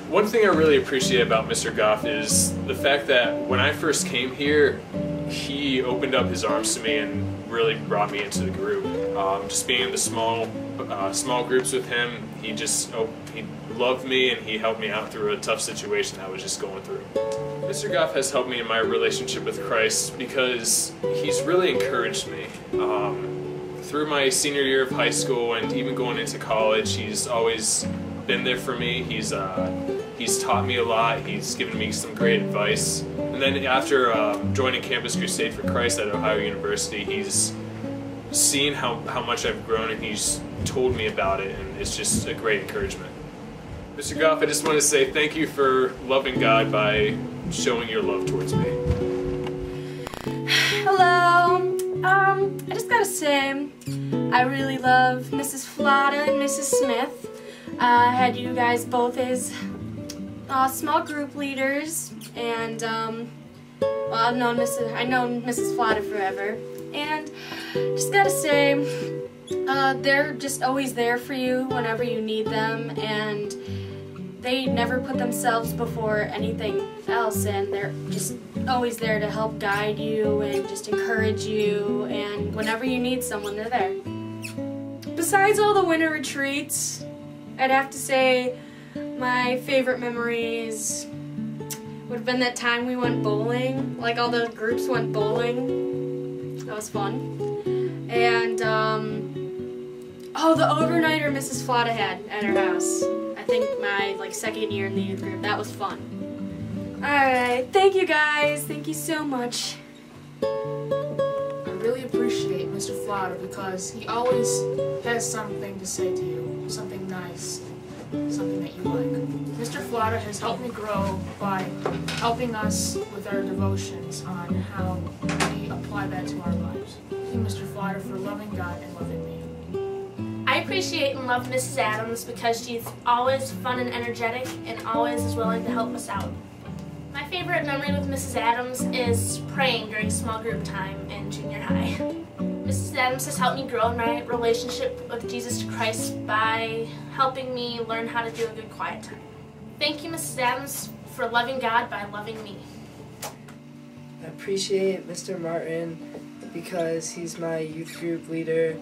One thing I really appreciate about Mr. Goff is the fact that when I first came here, he opened up his arms to me and really brought me into the group. Just being in the small groups with him, he loved me and he helped me out through a tough situation I was just going through. Mr. Goff has helped me in my relationship with Christ because he's really encouraged me. Through my senior year of high school and even going into college, he's always been there for me. He's taught me a lot. He's given me some great advice. And then after joining Campus Crusade for Christ at Ohio University, he's seen how much I've grown and he's told me about it, and it's just a great encouragement. Mr. Goff, I just want to say thank you for loving God by showing your love towards me. Hello. I just gotta say, I really love Mrs. Flotta and Mrs. Smith. I had you guys both as small group leaders, and well, I've known Mrs. Flotta forever, and just gotta say, they're just always there for you whenever you need them, and they never put themselves before anything else, and they're just always there to help guide you and just encourage you, and whenever you need someone, they're there. Besides all the winter retreats, I'd have to say my favorite memories would have been that time we went bowling, like all the groups went bowling. That was fun. And oh, the overnighter Mrs. Flotta had at her house. I think my second year in the youth group. That was fun. Alright, thank you guys. Thank you so much. I really appreciate Mr. Flotta because he always has something to say to you, something nice, something that you like. Mr. Flotta has helped me grow by helping us with our devotions on how we apply that to our lives. Thank you, Mr. Flotta, for loving God and loving me. I appreciate and love Mrs. Adams because she's always fun and energetic and always is willing to help us out. My favorite memory with Mrs. Adams is praying during small group time in junior high. Mrs. Adams has helped me grow in my relationship with Jesus Christ by helping me learn how to do a good quiet time. Thank you, Mrs. Adams, for loving God by loving me. I appreciate Mr. Martin because he's my youth group leader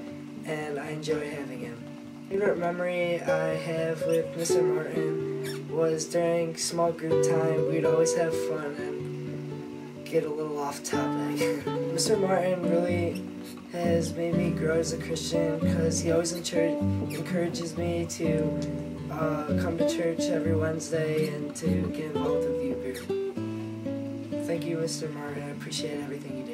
and I enjoy having him. Favorite memory I have with Mr. Martin was during small group time. We'd always have fun and get a little off topic. Mr. Martin really has made me grow as a Christian because he always encourages me to come to church every Wednesday and to get involved with youth group. Thank you, Mr. Martin. I appreciate everything you do.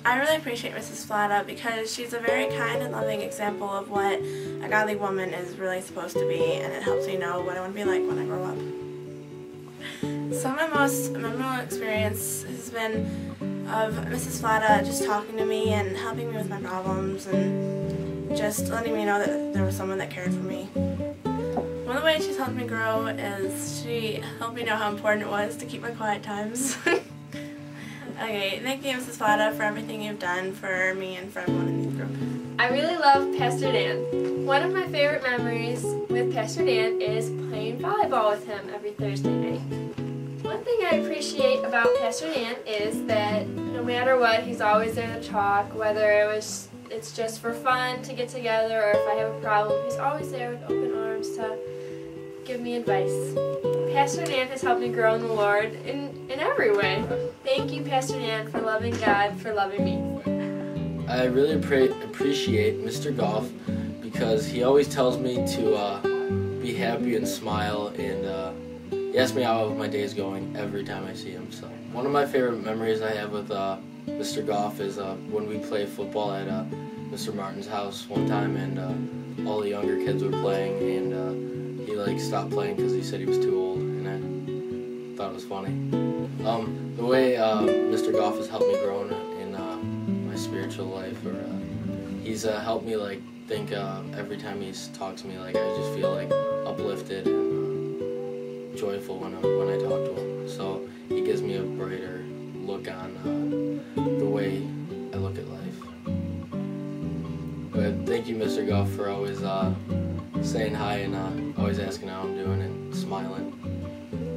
I really appreciate Mrs. Flotta because she's a very kind and loving example of what a godly woman is really supposed to be, and it helps me know what I want to be like when I grow up. So my most memorable experience has been of Mrs. Flotta just talking to me and helping me with my problems and just letting me know that there was someone that cared for me. One of the ways she's helped me grow is she helped me know how important it was to keep my quiet times. Okay, thank you, Mrs. Flotta, for everything you've done for me and for everyone in the group. I really love Pastor Dan. One of my favorite memories with Pastor Dan is playing volleyball with him every Thursday night. One thing I appreciate about Pastor Dan is that no matter what, he's always there to talk, whether it's just for fun to get together or if I have a problem, he's always there with open arms to give me advice. Pastor Dan has helped me grow in the Lord in every way. Thank you, Pastor Dan, for loving God, for loving me. I really appreciate Mr. Goff because he always tells me to be happy and smile, and he asks me how my day is going every time I see him. So one of my favorite memories I have with Mr. Goff is when we play football at Mr. Martin's house one time, and all the younger kids were playing, and he stopped playing because he said he was too old, and I thought it was funny. The way Mr. Goff has helped me grow in my spiritual life, or he's helped me think every time he talks to me, I just feel uplifted and joyful when I talk to him. So he gives me a brighter look on the way I look at life. But thank you, Mr. Goff, for always saying hi and always asking how I'm doing and smiling.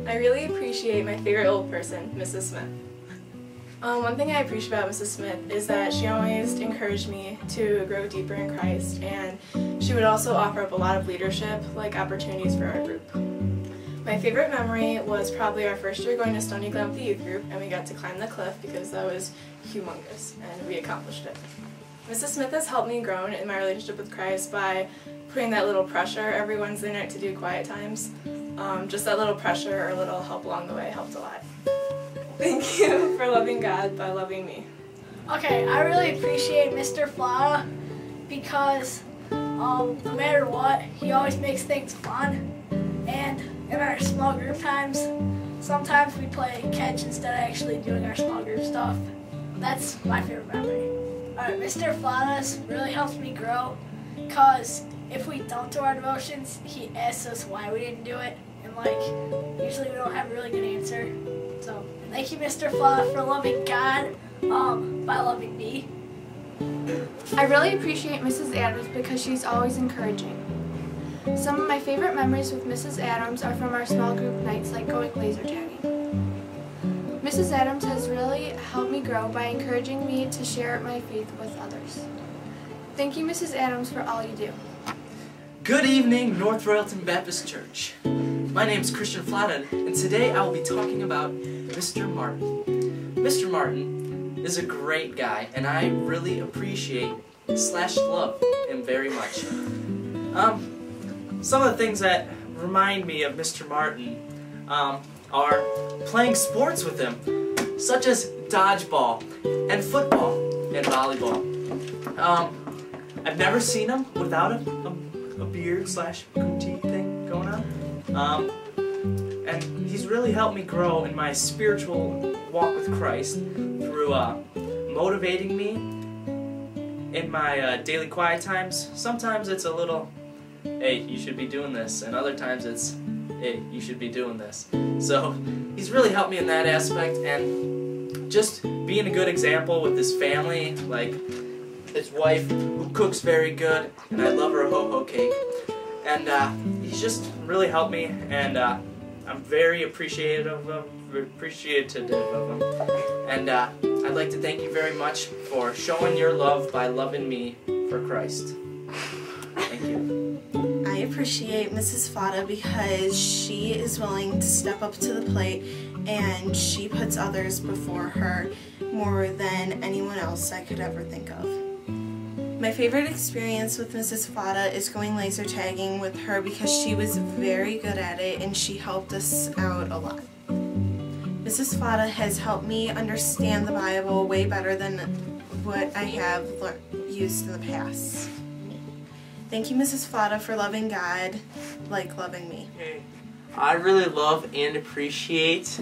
I really appreciate my favorite old person, Mrs. Smith. One thing I appreciate about Mrs. Smith is that she always encouraged me to grow deeper in Christ, and she would also offer up a lot of leadership, like opportunities for our group. My favorite memory was probably our first year going to Stony Glen with the youth group, and we got to climb the cliff because that was humongous, and we accomplished it. Mrs. Smith has helped me grow in my relationship with Christ by putting that little pressure every Wednesday night to do quiet times. Just that little pressure or a little help along the way helped a lot. Thank you for loving God by loving me. Okay, I really appreciate Mr. Flora because no matter what, he always makes things fun. And in our small group times, sometimes we play catch instead of actually doing our small group stuff. That's my favorite memory. Alright, Mr. Flana's really helps me grow because if we don't do our devotions, he asks us why we didn't do it. And usually we don't have a really good answer. So, thank you, Mr. Flana, for loving God by loving me. I really appreciate Mrs. Adams because she's always encouraging. Some of my favorite memories with Mrs. Adams are from our small group nights, like going laser tagging. Mrs. Adams has really helped me grow by encouraging me to share my faith with others. Thank you, Mrs. Adams, for all you do. Good evening, North Royalton Baptist Church. My name is Christian Flatten, and today I will be talking about Mr. Martin. Mr. Martin is a great guy, and I really appreciate / love him very much. Some of the things that remind me of Mr. Martin are playing sports with him, such as dodgeball and football and volleyball. I've never seen him without a beard / goatee thing going on. And he's really helped me grow in my spiritual walk with Christ through motivating me in my daily quiet times. Sometimes it's a little, hey, you should be doing this, and other times it's, hey, you should be doing this. So he's really helped me in that aspect, and just being a good example with his family, like his wife who cooks very good, and I love her ho-ho cake. And he's just really helped me, and I'm very appreciative of him. And I'd like to thank you very much for showing your love by loving me for Christ. Thank you. I appreciate Mrs. Fada because she is willing to step up to the plate and she puts others before her more than anyone else I could ever think of. My favorite experience with Mrs. Fada is going laser tagging with her because she was very good at it and she helped us out a lot. Mrs. Fada has helped me understand the Bible way better than what I have used in the past. Thank you, Mrs. Fada, for loving God like loving me. Okay. I really love and appreciate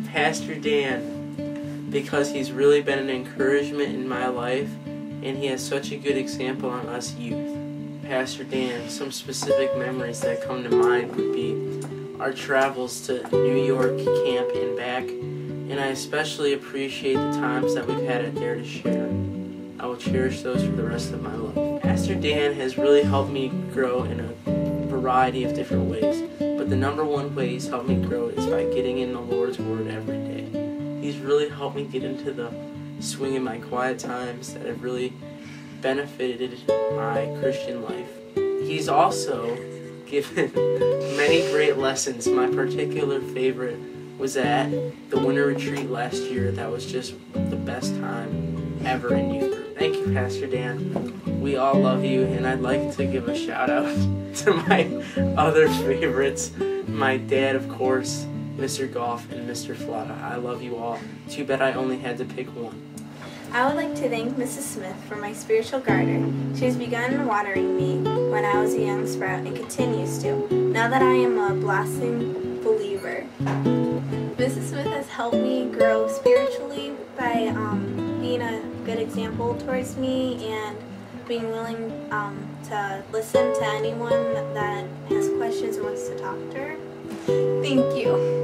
Pastor Dan because he's really been an encouragement in my life and he has such a good example on us youth. Pastor Dan, some specific memories that come to mind would be our travels to New York camp and back, and I especially appreciate the times that we've had it there to share. I will cherish those for the rest of my life. Pastor Dan has really helped me grow in a variety of different ways, but the number one way he's helped me grow is by getting in the Lord's Word every day. He's really helped me get into the swing in my quiet times that have really benefited my Christian life. He's also given many great lessons. My particular favorite was at the winter retreat last year. That was just the best time ever in youth group. Thank you, Pastor Dan. We all love you, and I'd like to give a shout out to my other favorites. My dad, of course, Mr. Goff, and Mr. Flata. I love you all. Too bad I only had to pick one. I would like to thank Mrs. Smith for my spiritual garden. She has begun watering me when I was a young sprout and continues to, now that I am a blossoming believer. Mrs. Smith has helped me grow spiritually by being a good example towards me and being willing to listen to anyone that has questions or wants to talk to her. Thank you.